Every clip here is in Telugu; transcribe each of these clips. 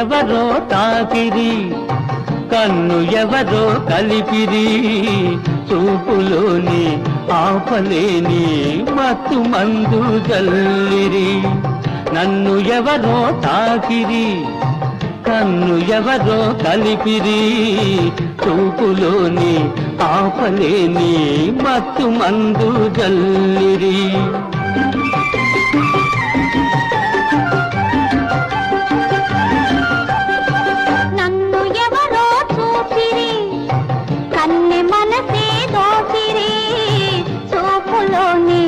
ఎవరో తాకిరి, కన్ను ఎవరో కలిపిరి, చూపులోని ఆపలేని మత్తు మందు జల్లిరి. నన్ను ఎవరో తాకిరి, కన్ను ఎవరో కలిపిరి, చూపులోని ఆపలేని మత్తు మందు జల్లిరి. నన్ను ఎవరో చూసిరి, కన్నె మనసే దోసిరి, చూపులోని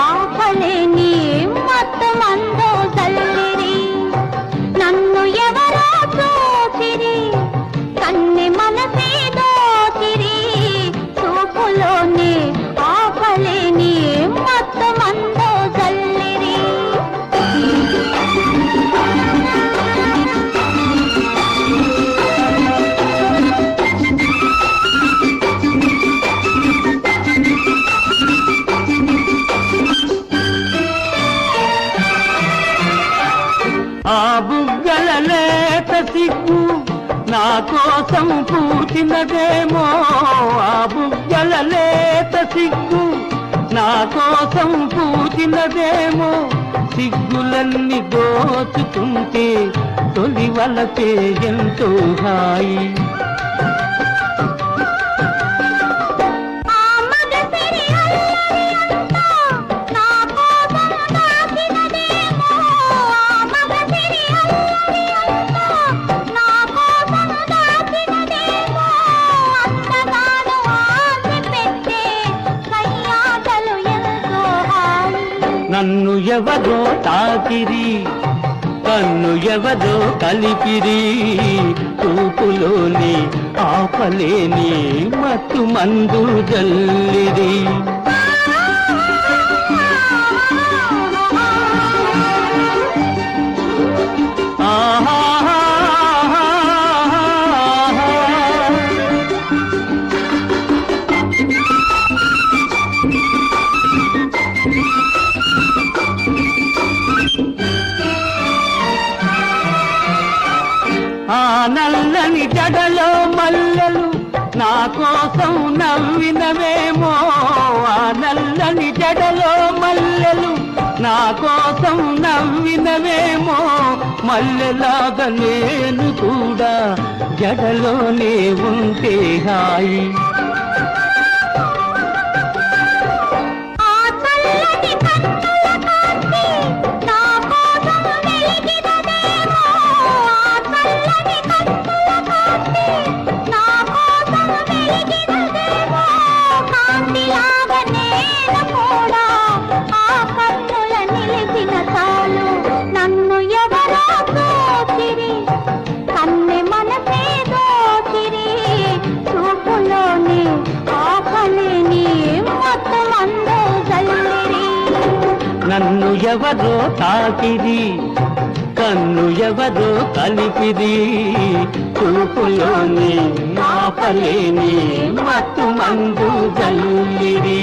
ఆపలేని మత్తు మందు జల్లిరి. నన్ను ఎవరో చూసిరి, కన్నె మనసే దోసిరి, చూపులోని ఆపలేని మత్తు మందు జల్లిరి. ఆ బుగ్గల లేత సిగ్గు నా కోసం పూచినదేమో, ఆ బుగ్గల లేత సిగ్గు నా కోసం పూచినదేమో. సిగ్గులన్నీ దోచుకుంటే తొలి వలపే ఎంతో హాయి. నన్ను ఎవరో తాకిరి, కన్ను ఎవరో కలిపిరి, చూపులోని ఆపలేని మత్తు మందు జల్లిరి. ఆ నల్లని జడలో మల్లెలు నా కోసం నవ్వినవేమో, ఆ నల్లని జడలో మల్లెలు నా కోసం నవ్వినవేమో. మల్లెలాగా నేను కూడా జడలోనే ఉంటే హాయి. నన్ను ఎవరో తాకిరి, కన్ను ఎవరో కలిపిరి, చూపులోని ఆపలేని మత్తు మందు జల్లిరి.